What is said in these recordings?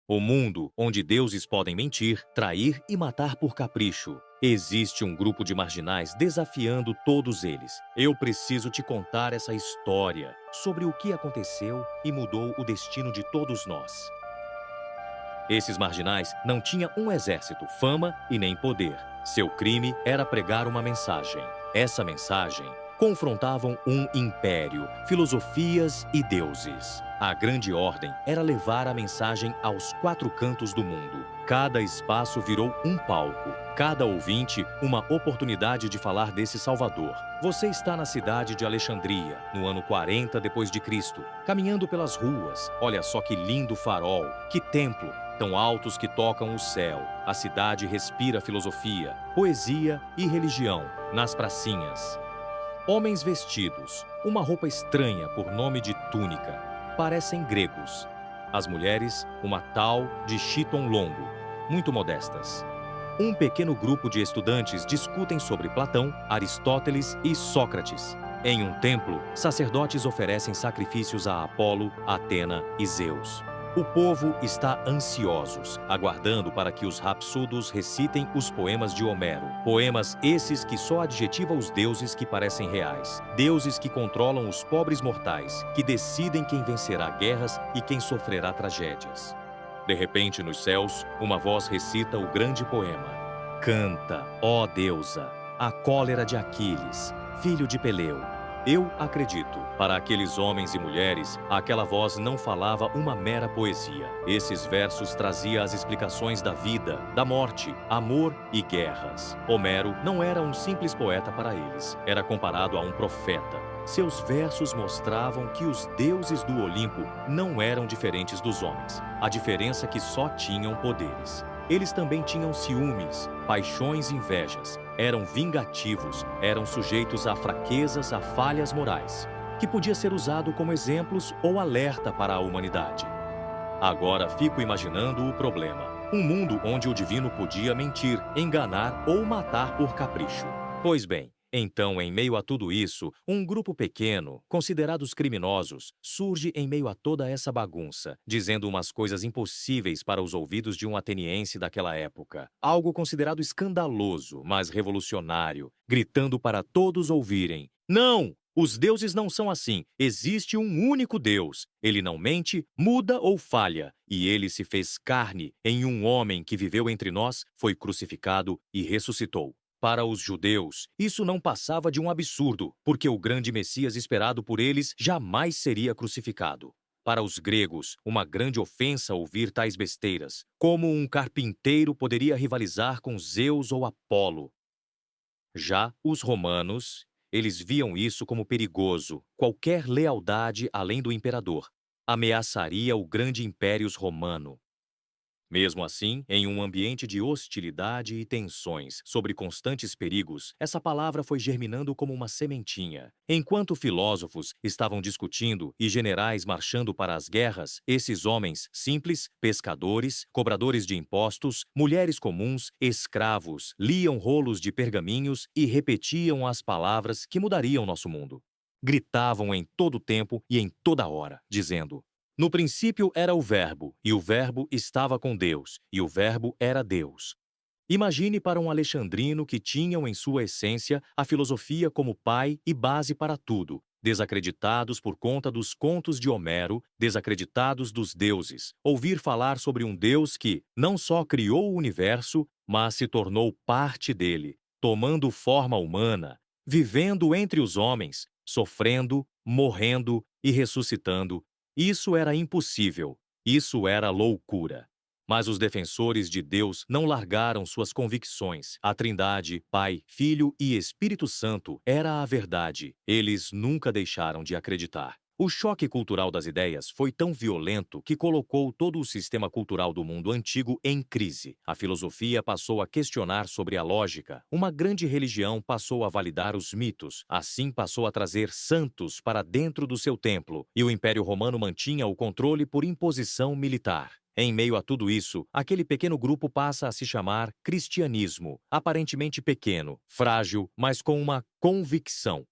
O mundo onde deuses podem mentir, trair e matar por capricho. Existe um grupo de marginais desafiando todos eles. Eu preciso te contar essa história sobre o que aconteceu e mudou o destino de todos nós. Esses marginais não tinham um exército, fama e nem poder. Seu crime era pregar uma mensagem. Essa mensagem confrontavam um império, filosofias e deuses. A grande ordem era levar a mensagem aos quatro cantos do mundo. Cada espaço virou um palco, cada ouvinte uma oportunidade de falar desse Salvador. Você está na cidade de Alexandria, no ano 40 depois de Cristo, caminhando pelas ruas. Olha só que lindo farol, que templo, tão altos que tocam o céu. A cidade respira filosofia, poesia e religião nas pracinhas. Homens vestidos, uma roupa estranha por nome de túnica, parecem gregos. As mulheres, uma tal de chiton longo, muito modestas. Um pequeno grupo de estudantes discutem sobre Platão, Aristóteles e Sócrates. Em um templo, sacerdotes oferecem sacrifícios a Apolo, Atena e Zeus. O povo está ansiosos, aguardando para que os rapsodos recitem os poemas de Homero. Poemas esses que só adjetivam os deuses que parecem reais. Deuses que controlam os pobres mortais, que decidem quem vencerá guerras e quem sofrerá tragédias. De repente, nos céus, uma voz recita o grande poema. Canta, ó deusa, a cólera de Aquiles, filho de Peleu. Eu acredito. Para aqueles homens e mulheres, aquela voz não falava uma mera poesia. Esses versos traziam as explicações da vida, da morte, amor e guerras. Homero não era um simples poeta para eles. Era comparado a um profeta. Seus versos mostravam que os deuses do Olimpo não eram diferentes dos homens. A diferença é que só tinham poderes. Eles também tinham ciúmes, paixões e invejas. Eram vingativos, eram sujeitos a fraquezas, a falhas morais, que podia ser usado como exemplos ou alerta para a humanidade. Agora fico imaginando o problema. Um mundo onde o divino podia mentir, enganar ou matar por capricho. Pois bem, então, em meio a tudo isso, um grupo pequeno, considerados criminosos, surge em meio a toda essa bagunça, dizendo umas coisas impossíveis para os ouvidos de um ateniense daquela época. Algo considerado escandaloso, mas revolucionário, gritando para todos ouvirem: não! Os deuses não são assim. Existe um único Deus. Ele não mente, muda ou falha. E ele se fez carne em um homem que viveu entre nós, foi crucificado e ressuscitou. Para os judeus, isso não passava de um absurdo, porque o grande Messias esperado por eles jamais seria crucificado. Para os gregos, uma grande ofensa ouvir tais besteiras. Como um carpinteiro poderia rivalizar com Zeus ou Apolo? Já os romanos, eles viam isso como perigoso. Qualquer lealdade além do imperador ameaçaria o grande império romano. Mesmo assim, em um ambiente de hostilidade e tensões sobre constantes perigos, essa palavra foi germinando como uma sementinha. Enquanto filósofos estavam discutindo e generais marchando para as guerras, esses homens simples, pescadores, cobradores de impostos, mulheres comuns, escravos, liam rolos de pergaminhos e repetiam as palavras que mudariam nosso mundo. Gritavam em todo tempo e em toda hora, dizendo: no princípio era o Verbo, e o Verbo estava com Deus, e o Verbo era Deus. Imagine para um alexandrino que tinham em sua essência a filosofia como pai e base para tudo, desacreditados por conta dos contos de Homero, desacreditados dos deuses, ouvir falar sobre um Deus que não só criou o universo, mas se tornou parte dele, tomando forma humana, vivendo entre os homens, sofrendo, morrendo e ressuscitando. Isso era impossível, isso era loucura. Mas os defensores de Deus não largaram suas convicções. A Trindade, Pai, Filho e Espírito Santo era a verdade. Eles nunca deixaram de acreditar. O choque cultural das ideias foi tão violento que colocou todo o sistema cultural do mundo antigo em crise. A filosofia passou a questionar sobre a lógica. Uma grande religião passou a validar os mitos. Assim passou a trazer santos para dentro do seu templo. E o Império Romano mantinha o controle por imposição militar. Em meio a tudo isso, aquele pequeno grupo passa a se chamar cristianismo, aparentemente pequeno, frágil, mas com uma convicção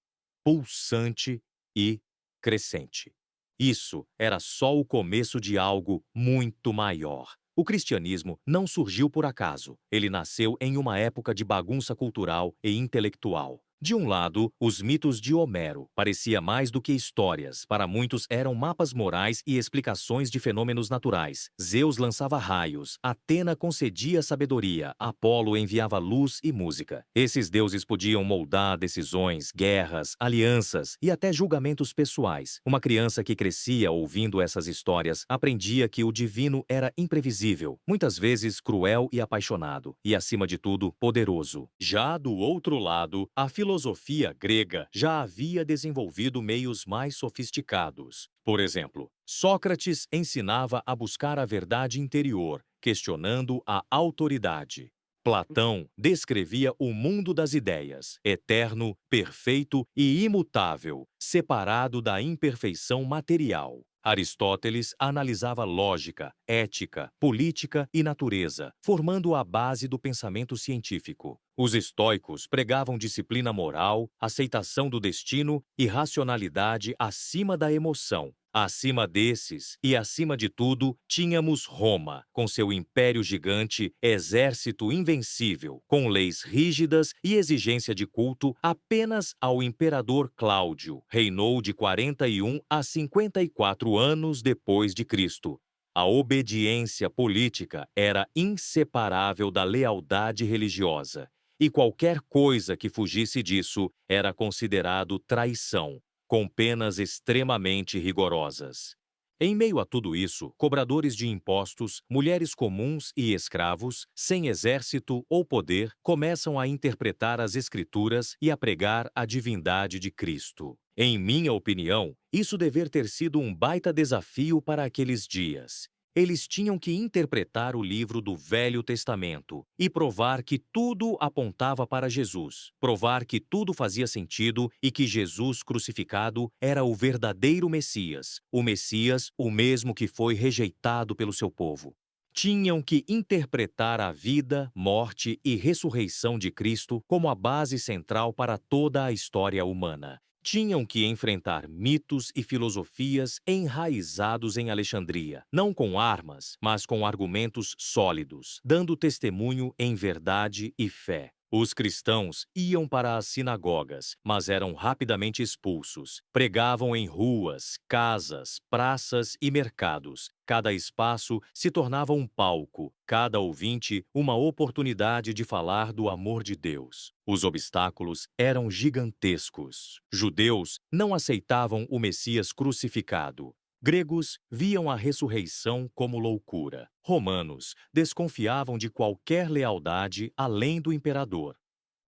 pulsante e crescente. Isso era só o começo de algo muito maior. O cristianismo não surgiu por acaso. Ele nasceu em uma época de bagunça cultural e intelectual. De um lado, os mitos de Homero parecia mais do que histórias. Para muitos, eram mapas morais e explicações de fenômenos naturais. Zeus lançava raios, Atena concedia sabedoria, Apolo enviava luz e música. Esses deuses podiam moldar decisões, guerras, alianças e até julgamentos pessoais. Uma criança que crescia ouvindo essas histórias aprendia que o divino era imprevisível, muitas vezes cruel e apaixonado, e acima de tudo, poderoso. Já do outro lado, a filosofia grega já havia desenvolvido meios mais sofisticados. Por exemplo, Sócrates ensinava a buscar a verdade interior, questionando a autoridade. Platão descrevia o mundo das ideias, eterno, perfeito e imutável, separado da imperfeição material. Aristóteles analisava lógica, ética, política e natureza, formando a base do pensamento científico. Os estoicos pregavam disciplina moral, aceitação do destino e racionalidade acima da emoção. Acima desses, e acima de tudo, tínhamos Roma, com seu império gigante, exército invencível, com leis rígidas e exigência de culto apenas ao imperador Cláudio. Reinou de 41 a 54 anos depois de Cristo. A obediência política era inseparável da lealdade religiosa, e qualquer coisa que fugisse disso era considerado traição, com penas extremamente rigorosas. Em meio a tudo isso, cobradores de impostos, mulheres comuns e escravos, sem exército ou poder, começam a interpretar as Escrituras e a pregar a divindade de Cristo. Em minha opinião, isso dever ter sido um baita desafio para aqueles dias. Eles tinham que interpretar o livro do Velho Testamento e provar que tudo apontava para Jesus, provar que tudo fazia sentido e que Jesus crucificado era o verdadeiro Messias, o mesmo que foi rejeitado pelo seu povo. Tinham que interpretar a vida, morte e ressurreição de Cristo como a base central para toda a história humana. Tinham que enfrentar mitos e filosofias enraizados em Alexandria, não com armas, mas com argumentos sólidos, dando testemunho em verdade e fé. Os cristãos iam para as sinagogas, mas eram rapidamente expulsos. Pregavam em ruas, casas, praças e mercados. Cada espaço se tornava um palco, cada ouvinte uma oportunidade de falar do amor de Deus. Os obstáculos eram gigantescos. Judeus não aceitavam o Messias crucificado. Gregos viam a ressurreição como loucura. Romanos desconfiavam de qualquer lealdade além do imperador.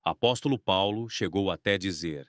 Apóstolo Paulo chegou até dizer: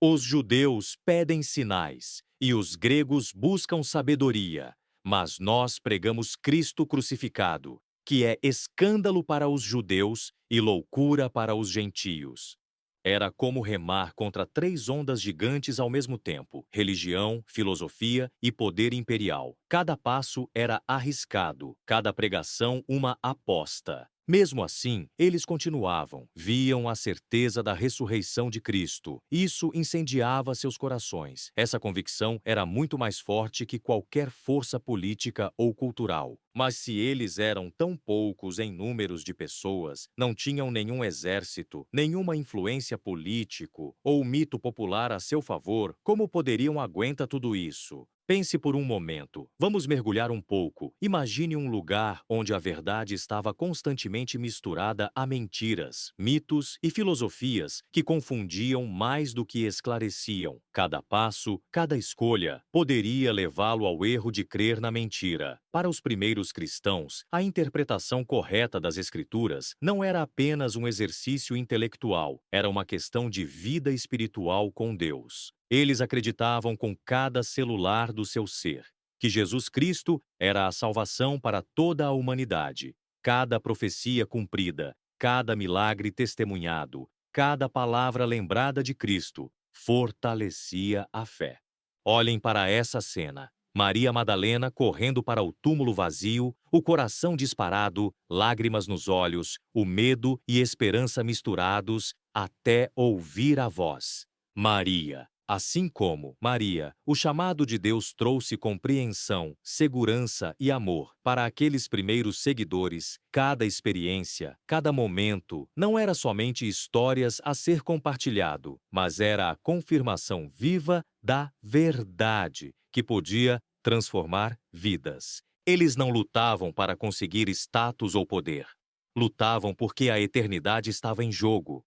os judeus pedem sinais e os gregos buscam sabedoria, mas nós pregamos Cristo crucificado, que é escândalo para os judeus e loucura para os gentios. Era como remar contra 3 ondas gigantes ao mesmo tempo: religião, filosofia e poder imperial. Cada passo era arriscado, cada pregação uma aposta. Mesmo assim, eles continuavam, viam a certeza da ressurreição de Cristo. Isso incendiava seus corações. Essa convicção era muito mais forte que qualquer força política ou cultural. Mas se eles eram tão poucos em números de pessoas, não tinham nenhum exército, nenhuma influência político ou mito popular a seu favor, como poderiam aguentar tudo isso? Pense por um momento. Vamos mergulhar um pouco. Imagine um lugar onde a verdade estava constantemente misturada a mentiras, mitos e filosofias que confundiam mais do que esclareciam. Cada passo, cada escolha, poderia levá-lo ao erro de crer na mentira. Para os primeiros cristãos, a interpretação correta das Escrituras não era apenas um exercício intelectual, era uma questão de vida espiritual com Deus. Eles acreditavam com cada celular do seu ser que Jesus Cristo era a salvação para toda a humanidade. Cada profecia cumprida, cada milagre testemunhado, cada palavra lembrada de Cristo fortalecia a fé. Olhem para essa cena. Maria Madalena correndo para o túmulo vazio, o coração disparado, lágrimas nos olhos, o medo e esperança misturados, até ouvir a voz: Maria. Assim como Maria, o chamado de Deus trouxe compreensão, segurança e amor para aqueles primeiros seguidores, cada experiência, cada momento, não era somente histórias a ser compartilhado, mas era a confirmação viva da verdade, que podia transformar vidas. Eles não lutavam para conseguir status ou poder. Lutavam porque a eternidade estava em jogo.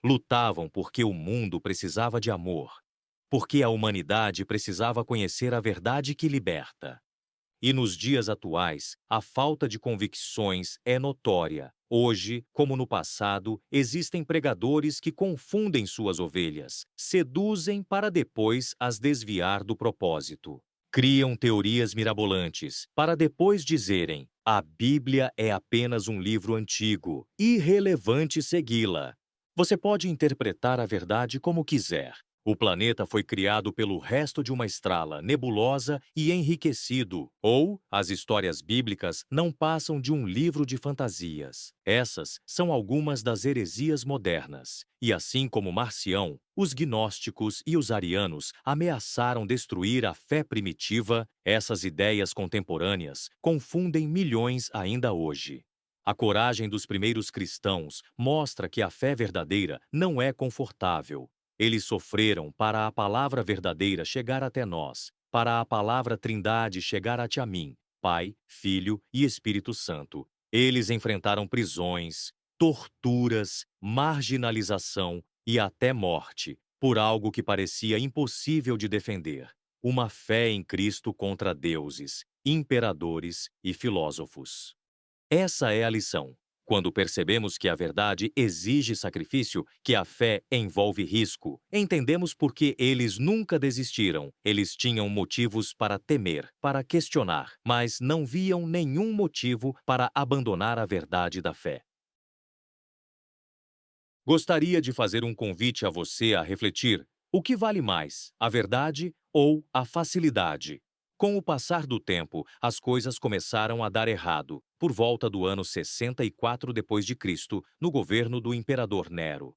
Lutavam porque o mundo precisava de amor, porque a humanidade precisava conhecer a verdade que liberta. E nos dias atuais, a falta de convicções é notória. Hoje, como no passado, existem pregadores que confundem suas ovelhas, seduzem para depois as desviar do propósito. Criam teorias mirabolantes para depois dizerem: a Bíblia é apenas um livro antigo, irrelevante segui-la. Você pode interpretar a verdade como quiser. O planeta foi criado pelo resto de uma estrela nebulosa e enriquecido, ou as histórias bíblicas não passam de um livro de fantasias. Essas são algumas das heresias modernas. E assim como Marcião, os gnósticos e os arianos ameaçaram destruir a fé primitiva, essas ideias contemporâneas confundem milhões ainda hoje. A coragem dos primeiros cristãos mostra que a fé verdadeira não é confortável. Eles sofreram para a palavra verdadeira chegar até nós, para a palavra Trindade chegar até a mim, Pai, Filho e Espírito Santo. Eles enfrentaram prisões, torturas, marginalização e até morte, por algo que parecia impossível de defender. Uma fé em Cristo contra deuses, imperadores e filósofos. Essa é a lição. Quando percebemos que a verdade exige sacrifício, que a fé envolve risco, entendemos por que eles nunca desistiram. Eles tinham motivos para temer, para questionar, mas não viam nenhum motivo para abandonar a verdade da fé. Gostaria de fazer um convite a você a refletir: o que vale mais, a verdade ou a facilidade? Com o passar do tempo, as coisas começaram a dar errado, por volta do ano 64 d.C., no governo do imperador Nero.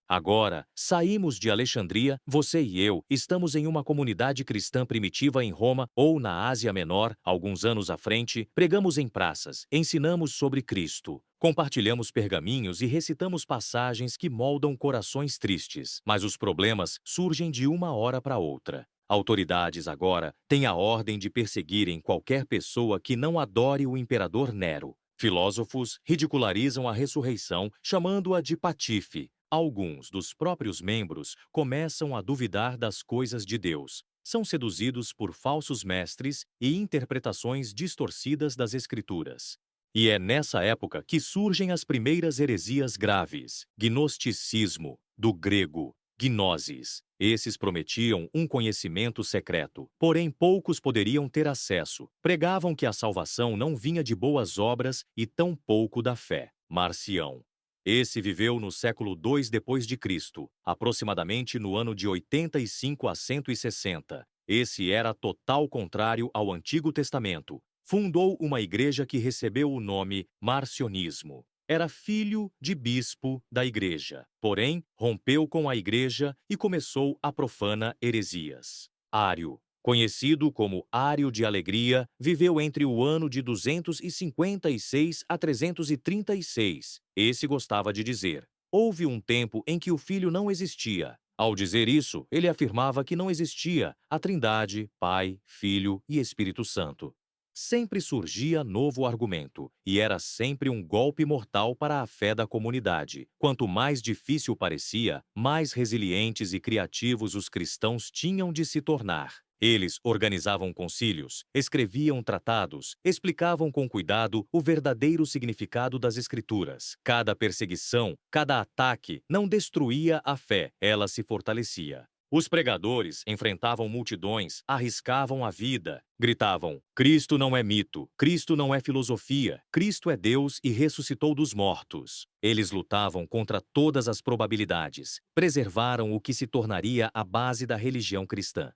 Agora, saímos de Alexandria, você e eu estamos em uma comunidade cristã primitiva em Roma ou na Ásia Menor, alguns anos à frente, pregamos em praças, ensinamos sobre Cristo, compartilhamos pergaminhos e recitamos passagens que moldam corações tristes, mas os problemas surgem de uma hora para outra. Autoridades agora têm a ordem de perseguirem qualquer pessoa que não adore o imperador Nero. Filósofos ridicularizam a ressurreição, chamando-a de patife. Alguns dos próprios membros começam a duvidar das coisas de Deus. São seduzidos por falsos mestres e interpretações distorcidas das Escrituras. E é nessa época que surgem as primeiras heresias graves: gnosticismo, do grego gnosis. Esses prometiam um conhecimento secreto, porém poucos poderiam ter acesso. Pregavam que a salvação não vinha de boas obras e tampouco da fé. Marcião. Esse viveu no século II d.C., aproximadamente no ano de 85 a 160. Esse era total contrário ao Antigo Testamento. Fundou uma igreja que recebeu o nome Marcionismo. Era filho de bispo da igreja, porém rompeu com a igreja e começou a profana heresias. Ário, conhecido como Ário de Alegria, viveu entre o ano de 256 a 336. Esse gostava de dizer: houve um tempo em que o Filho não existia. Ao dizer isso, ele afirmava que não existia a Trindade, Pai, Filho e Espírito Santo. Sempre surgia novo argumento, e era sempre um golpe mortal para a fé da comunidade. Quanto mais difícil parecia, mais resilientes e criativos os cristãos tinham de se tornar. Eles organizavam concílios, escreviam tratados, explicavam com cuidado o verdadeiro significado das Escrituras. Cada perseguição, cada ataque não destruía a fé, ela se fortalecia. Os pregadores enfrentavam multidões, arriscavam a vida, gritavam: Cristo não é mito, Cristo não é filosofia, Cristo é Deus e ressuscitou dos mortos. Eles lutavam contra todas as probabilidades, preservaram o que se tornaria a base da religião cristã.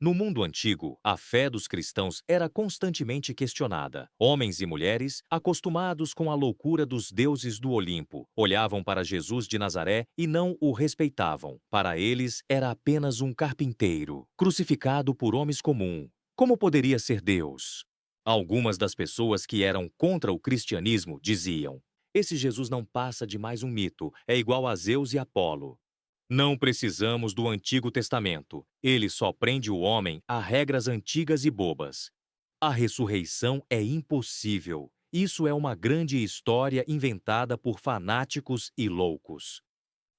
No mundo antigo, a fé dos cristãos era constantemente questionada. Homens e mulheres, acostumados com a loucura dos deuses do Olimpo, olhavam para Jesus de Nazaré e não o respeitavam. Para eles, era apenas um carpinteiro, crucificado por homens comuns. Como poderia ser Deus? Algumas das pessoas que eram contra o cristianismo diziam: esse Jesus não passa de mais um mito, é igual a Zeus e Apolo. Não precisamos do Antigo Testamento. Ele só prende o homem a regras antigas e bobas. A ressurreição é impossível. Isso é uma grande história inventada por fanáticos e loucos.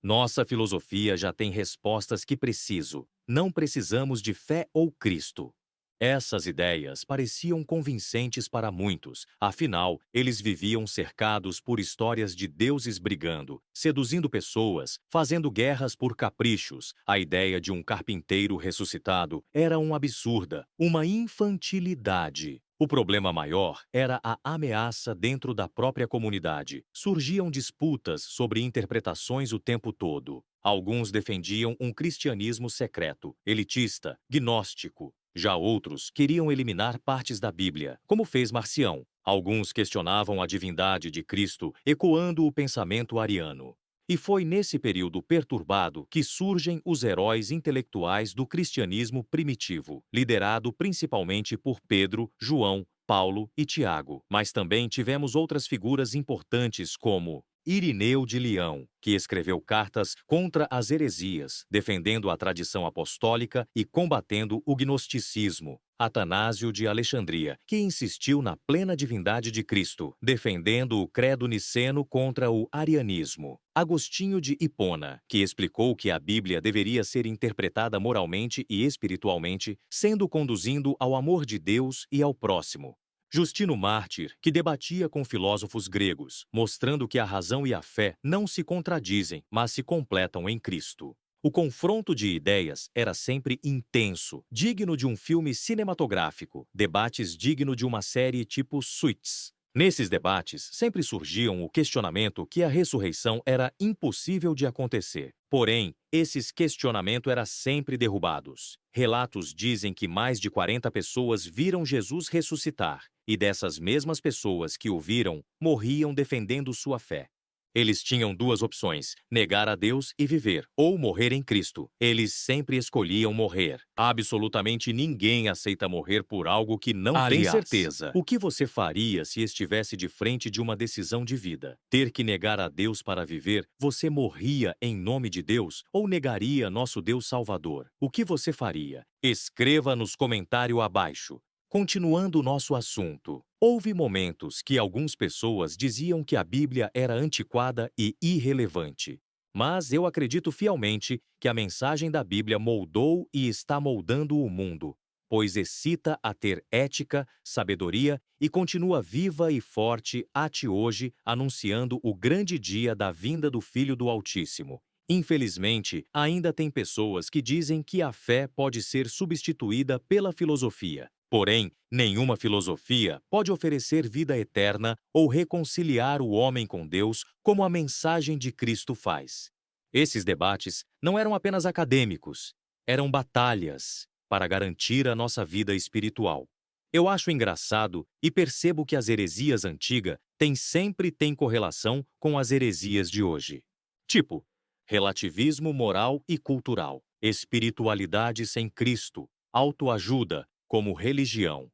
Nossa filosofia já tem respostas que preciso. Não precisamos de fé ou Cristo. Essas ideias pareciam convincentes para muitos, afinal, eles viviam cercados por histórias de deuses brigando, seduzindo pessoas, fazendo guerras por caprichos. A ideia de um carpinteiro ressuscitado era um absurda, uma infantilidade. O problema maior era a ameaça dentro da própria comunidade. Surgiam disputas sobre interpretações o tempo todo. Alguns defendiam um cristianismo secreto, elitista, gnóstico. Já outros queriam eliminar partes da Bíblia, como fez Marcião. Alguns questionavam a divindade de Cristo, ecoando o pensamento ariano. E foi nesse período perturbado que surgem os heróis intelectuais do cristianismo primitivo, liderado principalmente por Pedro, João, Paulo e Tiago. Mas também tivemos outras figuras importantes como Irineu de Leão, que escreveu cartas contra as heresias, defendendo a tradição apostólica e combatendo o gnosticismo. Atanásio de Alexandria, que insistiu na plena divindade de Cristo, defendendo o credo niceno contra o arianismo. Agostinho de Hipona, que explicou que a Bíblia deveria ser interpretada moralmente e espiritualmente, sendo conduzindo ao amor de Deus e ao próximo. Justino Mártir, que debatia com filósofos gregos, mostrando que a razão e a fé não se contradizem, mas se completam em Cristo. O confronto de ideias era sempre intenso, digno de um filme cinematográfico, debates digno de uma série tipo Suits. Nesses debates, sempre surgiam o questionamento que a ressurreição era impossível de acontecer. Porém, esses questionamentos eram sempre derrubados. Relatos dizem que mais de 40 pessoas viram Jesus ressuscitar, e dessas mesmas pessoas que o viram, morriam defendendo sua fé. Eles tinham duas opções, negar a Deus e viver, ou morrer em Cristo. Eles sempre escolhiam morrer. Absolutamente ninguém aceita morrer por algo que não tem certeza. O que você faria se estivesse de frente de uma decisão de vida? Ter que negar a Deus para viver, você morria em nome de Deus ou negaria nosso Deus Salvador? O que você faria? Escreva nos comentários abaixo. Continuando o nosso assunto, houve momentos que algumas pessoas diziam que a Bíblia era antiquada e irrelevante. Mas eu acredito fielmente que a mensagem da Bíblia moldou e está moldando o mundo, pois excita a ter ética, sabedoria e continua viva e forte até hoje, anunciando o grande dia da vinda do Filho do Altíssimo. Infelizmente, ainda tem pessoas que dizem que a fé pode ser substituída pela filosofia. Porém, nenhuma filosofia pode oferecer vida eterna ou reconciliar o homem com Deus como a mensagem de Cristo faz. Esses debates não eram apenas acadêmicos, eram batalhas para garantir a nossa vida espiritual. Eu acho engraçado e percebo que as heresias antigas sempre têm correlação com as heresias de hoje. Tipo, relativismo moral e cultural, espiritualidade sem Cristo, autoajuda como religião,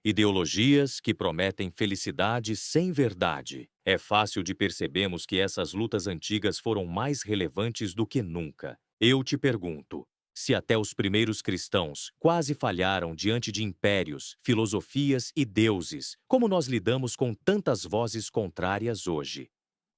ideologias que prometem felicidade sem verdade. É fácil de percebermos que essas lutas antigas foram mais relevantes do que nunca. Eu te pergunto, se até os primeiros cristãos quase falharam diante de impérios, filosofias e deuses, como nós lidamos com tantas vozes contrárias hoje?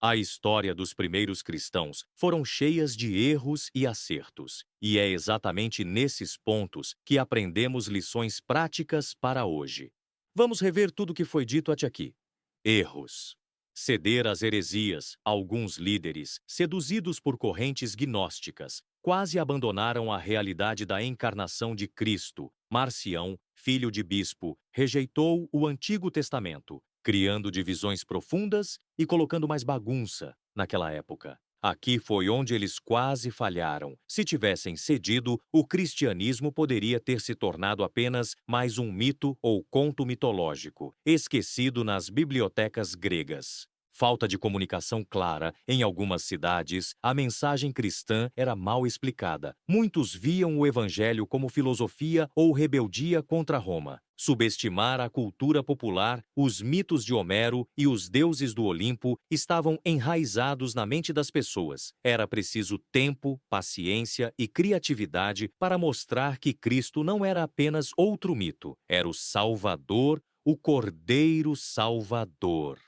A história dos primeiros cristãos foram cheias de erros e acertos, e é exatamente nesses pontos que aprendemos lições práticas para hoje. Vamos rever tudo o que foi dito até aqui. Erros. Ceder às heresias, alguns líderes, seduzidos por correntes gnósticas, quase abandonaram a realidade da encarnação de Cristo. Marcião, filho de bispo, rejeitou o Antigo Testamento, criando divisões profundas e colocando mais bagunça naquela época. Aqui foi onde eles quase falharam. Se tivessem cedido, o cristianismo poderia ter se tornado apenas mais um mito ou conto mitológico, esquecido nas bibliotecas gregas. Falta de comunicação clara. Em algumas cidades, a mensagem cristã era mal explicada. Muitos viam o evangelho como filosofia ou rebeldia contra Roma. Subestimar a cultura popular, os mitos de Homero e os deuses do Olimpo estavam enraizados na mente das pessoas. Era preciso tempo, paciência e criatividade para mostrar que Cristo não era apenas outro mito, era o Salvador, o Cordeiro Salvador.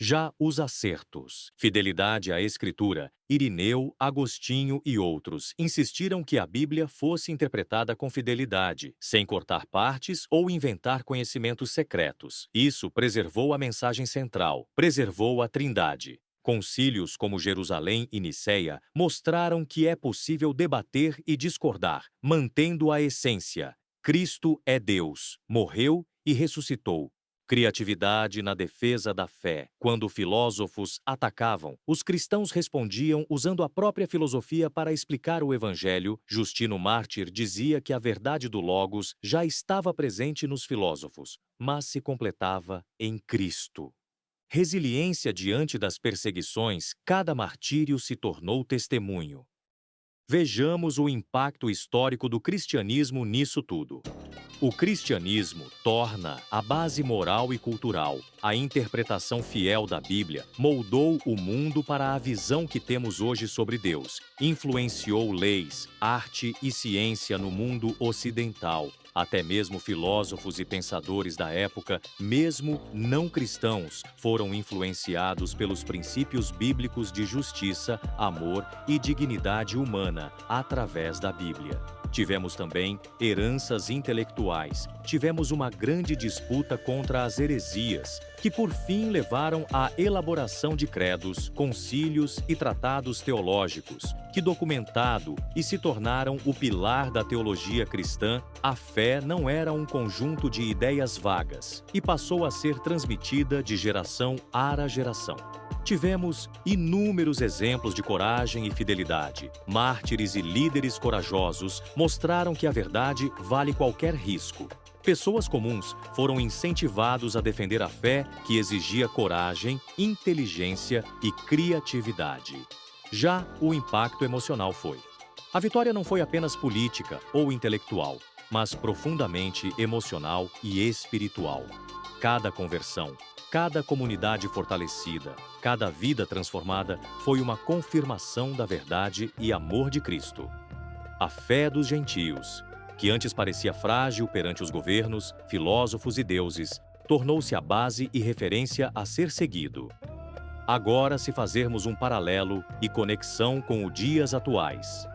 Já os acertos, fidelidade à Escritura, Irineu, Agostinho e outros insistiram que a Bíblia fosse interpretada com fidelidade, sem cortar partes ou inventar conhecimentos secretos. Isso preservou a mensagem central, preservou a Trindade. Concílios como Jerusalém e Nicéia mostraram que é possível debater e discordar, mantendo a essência. Cristo é Deus, morreu e ressuscitou. Criatividade na defesa da fé. Quando filósofos atacavam, os cristãos respondiam usando a própria filosofia para explicar o Evangelho. Justino Mártir dizia que a verdade do Logos já estava presente nos filósofos, mas se completava em Cristo. Resiliência diante das perseguições, cada martírio se tornou testemunho. Vejamos o impacto histórico do cristianismo nisso tudo. O cristianismo torna a base moral e cultural. A interpretação fiel da Bíblia moldou o mundo para a visão que temos hoje sobre Deus. Influenciou leis, arte e ciência no mundo ocidental. Até mesmo filósofos e pensadores da época, mesmo não cristãos, foram influenciados pelos princípios bíblicos de justiça, amor e dignidade humana através da Bíblia. Tivemos também heranças intelectuais. Tivemos uma grande disputa contra as heresias, que por fim levaram à elaboração de credos, concílios e tratados teológicos, que documentado e se tornaram o pilar da teologia cristã. A fé não era um conjunto de ideias vagas e passou a ser transmitida de geração a geração. Tivemos inúmeros exemplos de coragem e fidelidade. Mártires e líderes corajosos mostraram que a verdade vale qualquer risco. Pessoas comuns foram incentivados a defender a fé que exigia coragem, inteligência e criatividade. Já o impacto emocional foi. A vitória não foi apenas política ou intelectual, mas profundamente emocional e espiritual. Cada conversão, cada comunidade fortalecida, cada vida transformada foi uma confirmação da verdade e amor de Cristo. A fé dos gentios, que antes parecia frágil perante os governos, filósofos e deuses, tornou-se a base e referência a ser seguido. Agora, se fazermos um paralelo e conexão com os dias atuais.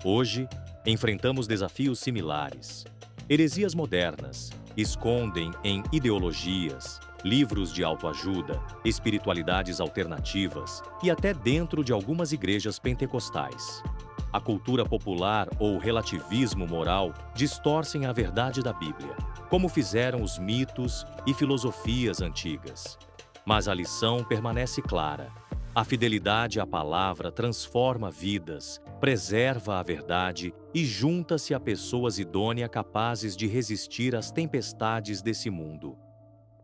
Hoje, enfrentamos desafios similares. Heresias modernas escondem em ideologias, livros de autoajuda, espiritualidades alternativas e até dentro de algumas igrejas pentecostais. A cultura popular ou relativismo moral distorcem a verdade da Bíblia, como fizeram os mitos e filosofias antigas. Mas a lição permanece clara. A fidelidade à palavra transforma vidas, preserva a verdade e junta-se a pessoas idôneas capazes de resistir às tempestades desse mundo.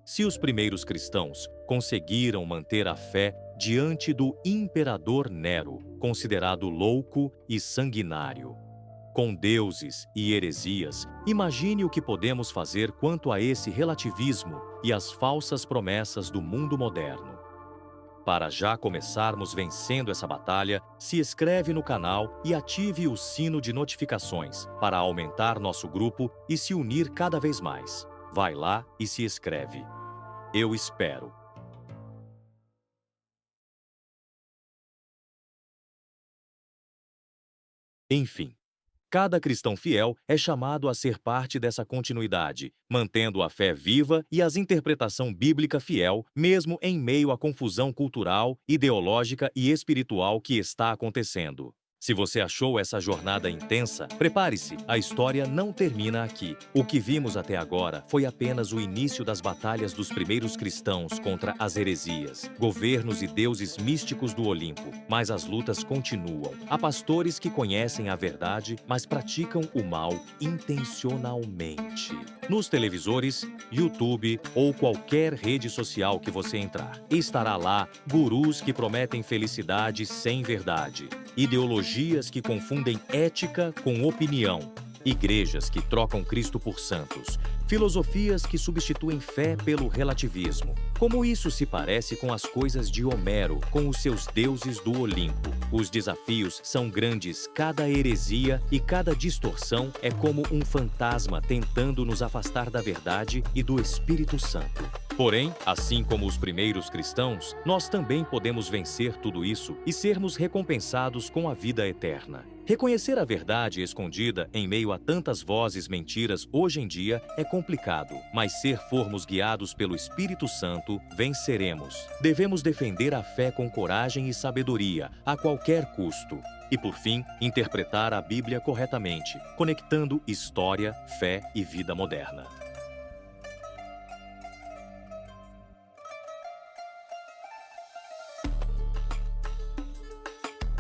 Se os primeiros cristãos conseguiram manter a fé diante do imperador Nero, considerado louco e sanguinário, com deuses e heresias, imagine o que podemos fazer quanto a esse relativismo e as falsas promessas do mundo moderno. Para já começarmos vencendo essa batalha, se inscreve no canal e ative o sino de notificações para aumentar nosso grupo e se unir cada vez mais. Vai lá e se inscreve. Eu espero. Enfim, cada cristão fiel é chamado a ser parte dessa continuidade, mantendo a fé viva e a interpretação bíblica fiel, mesmo em meio à confusão cultural, ideológica e espiritual que está acontecendo. Se você achou essa jornada intensa, prepare-se, a história não termina aqui. O que vimos até agora foi apenas o início das batalhas dos primeiros cristãos contra as heresias, governos e deuses místicos do Olimpo. Mas as lutas continuam. Há pastores que conhecem a verdade, mas praticam o mal intencionalmente. Nos televisores, YouTube ou qualquer rede social que você entrar, estará lá gurus que prometem felicidade sem verdade, ideologias que confundem ética com opinião, igrejas que trocam Cristo por santos, filosofias que substituem fé pelo relativismo. Como isso se parece com as coisas de Homero, com os seus deuses do Olimpo? Os desafios são grandes, cada heresia e cada distorção é como um fantasma tentando nos afastar da verdade e do Espírito Santo. Porém, assim como os primeiros cristãos, nós também podemos vencer tudo isso e sermos recompensados com a vida eterna. Reconhecer a verdade escondida em meio a tantas vozes mentiras hoje em dia é complicado, mas se formos guiados pelo Espírito Santo, venceremos. Devemos defender a fé com coragem e sabedoria, a qualquer custo. E, por fim, interpretar a Bíblia corretamente, conectando história, fé e vida moderna.